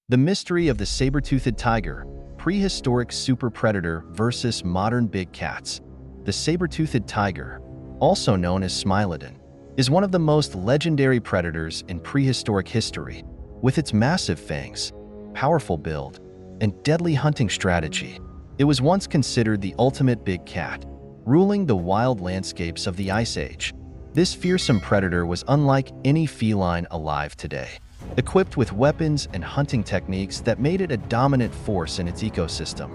The mystery of the saber-toothed tiger, prehistoric super predator versus modern big cats. The saber-toothed tiger, also known as Smilodon, is one of the most legendary predators in prehistoric history. With its massive fangs, powerful build, and deadly hunting strategy, it was once considered the ultimate big cat, ruling the wild landscapes of the Ice Age. This fearsome predator was unlike any feline alive today, equipped with weapons and hunting techniques that made it a dominant force in its ecosystem.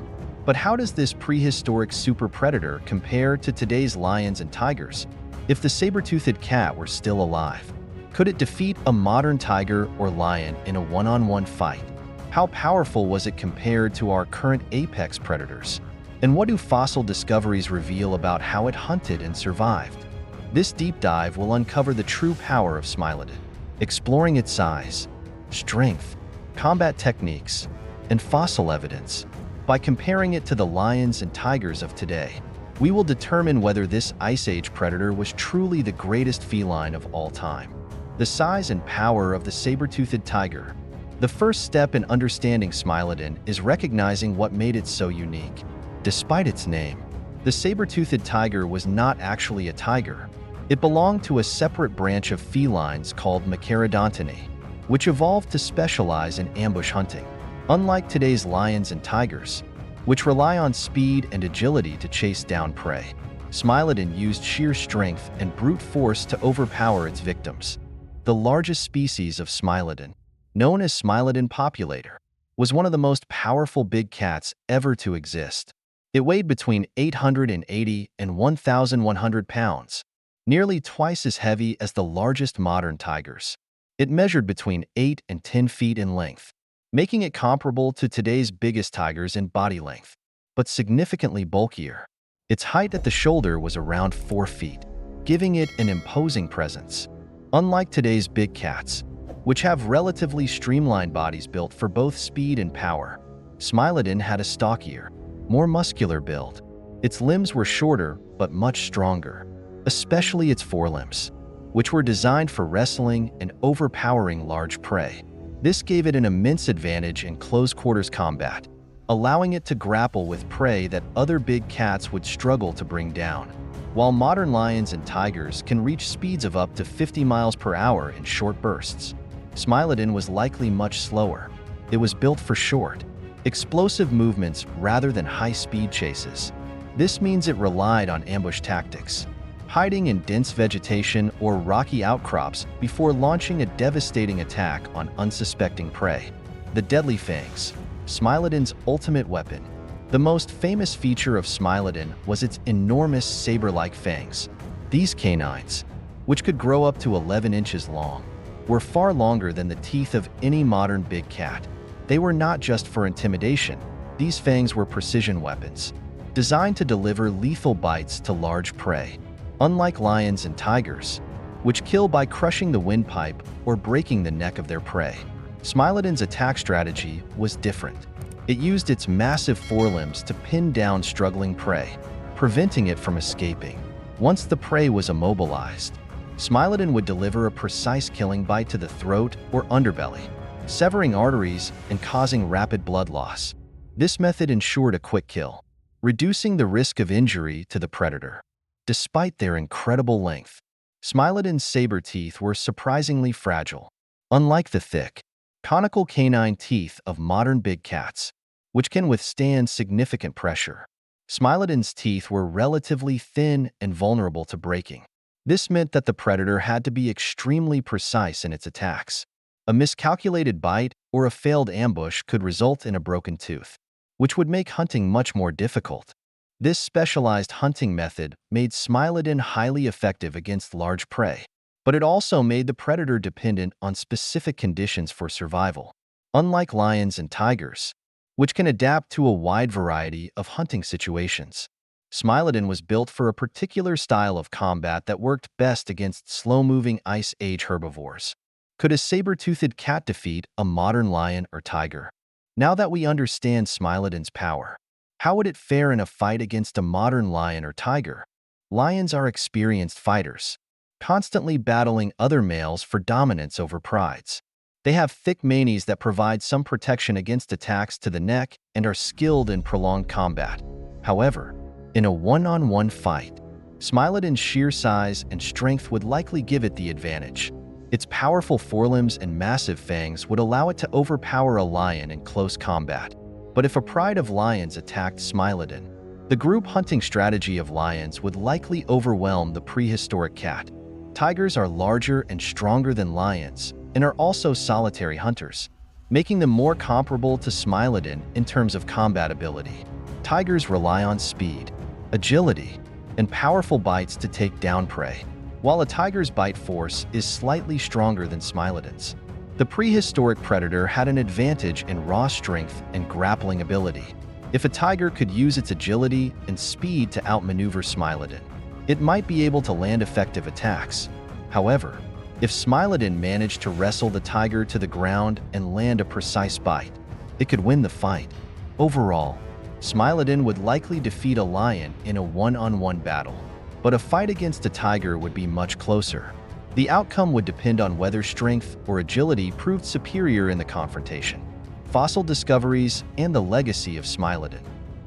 But how does this prehistoric super predator compare to today's lions and tigers? If the saber-toothed cat were still alive, could it defeat a modern tiger or lion in a one-on-one fight? How powerful was it compared to our current apex predators? And what do fossil discoveries reveal about how it hunted and survived? This deep dive will uncover the true power of Smilodon, exploring its size, strength, combat techniques, and fossil evidence. By comparing it to the lions and tigers of today, we will determine whether this Ice Age predator was truly the greatest feline of all time. The size and power of the saber-toothed tiger. The first step in understanding Smilodon is recognizing what made it so unique. Despite its name, the saber-toothed tiger was not actually a tiger. It belonged to a separate branch of felines called Machaerodontidae, which evolved to specialize in ambush hunting. Unlike today's lions and tigers, which rely on speed and agility to chase down prey, Smilodon used sheer strength and brute force to overpower its victims. The largest species of Smilodon, known as Smilodon populator, was one of the most powerful big cats ever to exist. It weighed between 880 and 1,100 pounds, nearly twice as heavy as the largest modern tigers. It measured between 8 and 10 feet in length, making it comparable to today's biggest tigers in body length, but significantly bulkier. Its height at the shoulder was around 4 feet, giving it an imposing presence. Unlike today's big cats, which have relatively streamlined bodies built for both speed and power, Smilodon had a stockier, more muscular build. Its limbs were shorter but much stronger, especially its forelimbs, which were designed for wrestling and overpowering large prey. This gave it an immense advantage in close-quarters combat, allowing it to grapple with prey that other big cats would struggle to bring down. While modern lions and tigers can reach speeds of up to 50 miles per hour in short bursts, Smilodon was likely much slower. It was built for short, explosive movements rather than high-speed chases. This means it relied on ambush tactics, hiding in dense vegetation or rocky outcrops before launching a devastating attack on unsuspecting prey. The deadly fangs, Smilodon's ultimate weapon. The most famous feature of Smilodon was its enormous saber-like fangs. These canines, which could grow up to 11 inches long, were far longer than the teeth of any modern big cat. They were not just for intimidation. These fangs were precision weapons, designed to deliver lethal bites to large prey. Unlike lions and tigers, which kill by crushing the windpipe or breaking the neck of their prey, Smilodon's attack strategy was different. It used its massive forelimbs to pin down struggling prey, preventing it from escaping. Once the prey was immobilized, Smilodon would deliver a precise killing bite to the throat or underbelly, severing arteries and causing rapid blood loss. This method ensured a quick kill, reducing the risk of injury to the predator. Despite their incredible length, Smilodon's saber teeth were surprisingly fragile. Unlike the thick, conical canine teeth of modern big cats, which can withstand significant pressure, Smilodon's teeth were relatively thin and vulnerable to breaking. This meant that the predator had to be extremely precise in its attacks. A miscalculated bite or a failed ambush could result in a broken tooth, which would make hunting much more difficult. This specialized hunting method made Smilodon highly effective against large prey, but it also made the predator dependent on specific conditions for survival. Unlike lions and tigers, which can adapt to a wide variety of hunting situations, Smilodon was built for a particular style of combat that worked best against slow-moving Ice Age herbivores. Could a saber-toothed cat defeat a modern lion or tiger? Now that we understand Smilodon's power, how would it fare in a fight against a modern lion or tiger? Lions are experienced fighters, constantly battling other males for dominance over prides. They have thick manes that provide some protection against attacks to the neck and are skilled in prolonged combat. However, in a one-on-one fight, Smilodon's sheer size and strength would likely give it the advantage. Its powerful forelimbs and massive fangs would allow it to overpower a lion in close combat. But if a pride of lions attacked Smilodon, the group hunting strategy of lions would likely overwhelm the prehistoric cat. Tigers are larger and stronger than lions and are also solitary hunters, making them more comparable to Smilodon in terms of combat ability. Tigers rely on speed, agility, and powerful bites to take down prey, while a tiger's bite force is slightly stronger than Smilodon's. The prehistoric predator had an advantage in raw strength and grappling ability. If a tiger could use its agility and speed to outmaneuver Smilodon, it might be able to land effective attacks. However, if Smilodon managed to wrestle the tiger to the ground and land a precise bite, it could win the fight. Overall, Smilodon would likely defeat a lion in a one-on-one battle, but a fight against a tiger would be much closer. The outcome would depend on whether strength or agility proved superior in the confrontation. Fossil discoveries and the legacy of Smilodon.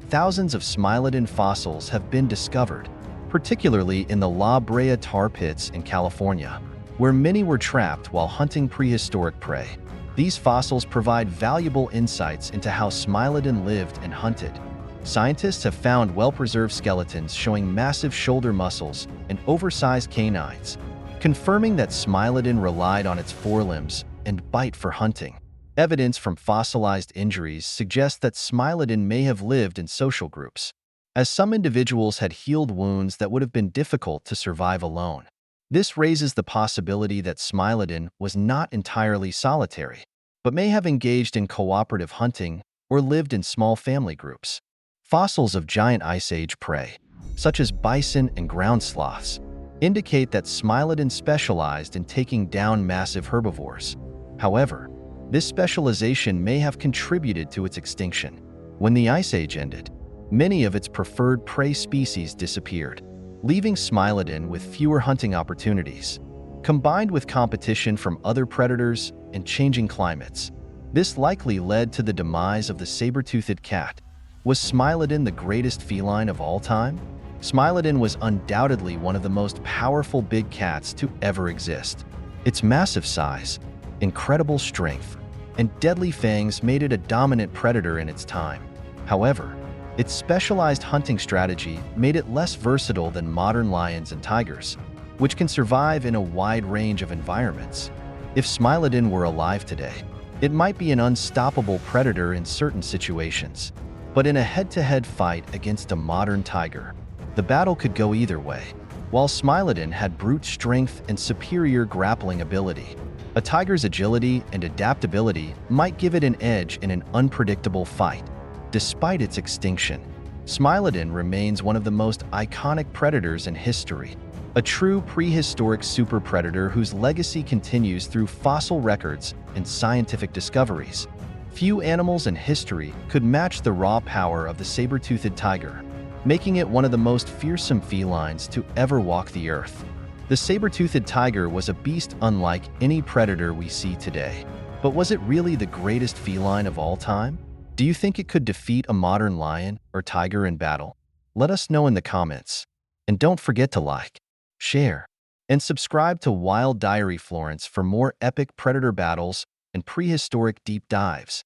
Thousands of Smilodon fossils have been discovered, particularly in the La Brea tar pits in California, where many were trapped while hunting prehistoric prey. These fossils provide valuable insights into how Smilodon lived and hunted. Scientists have found well-preserved skeletons showing massive shoulder muscles and oversized canines, confirming that Smilodon relied on its forelimbs and bite for hunting. Evidence from fossilized injuries suggests that Smilodon may have lived in social groups, as some individuals had healed wounds that would have been difficult to survive alone. This raises the possibility that Smilodon was not entirely solitary, but may have engaged in cooperative hunting or lived in small family groups. Fossils of giant Ice Age prey, such as bison and ground sloths, indicate that Smilodon specialized in taking down massive herbivores. However, this specialization may have contributed to its extinction. When the Ice Age ended, many of its preferred prey species disappeared, leaving Smilodon with fewer hunting opportunities. Combined with competition from other predators and changing climates, this likely led to the demise of the saber-toothed cat. Was Smilodon the greatest feline of all time? Smilodon was undoubtedly one of the most powerful big cats to ever exist. Its massive size, incredible strength, and deadly fangs made it a dominant predator in its time. However, its specialized hunting strategy made it less versatile than modern lions and tigers, which can survive in a wide range of environments. If Smilodon were alive today, it might be an unstoppable predator in certain situations. But in a head-to-head fight against a modern tiger, the battle could go either way. While Smilodon had brute strength and superior grappling ability, a tiger's agility and adaptability might give it an edge in an unpredictable fight. Despite its extinction, Smilodon remains one of the most iconic predators in history, a true prehistoric super predator whose legacy continues through fossil records and scientific discoveries. Few animals in history could match the raw power of the saber-toothed tiger, making it one of the most fearsome felines to ever walk the earth. The saber-toothed tiger was a beast unlike any predator we see today. But was it really the greatest feline of all time? Do you think it could defeat a modern lion or tiger in battle? Let us know in the comments. And don't forget to like, share, and subscribe to Wild Diary Florence for more epic predator battles and prehistoric deep dives.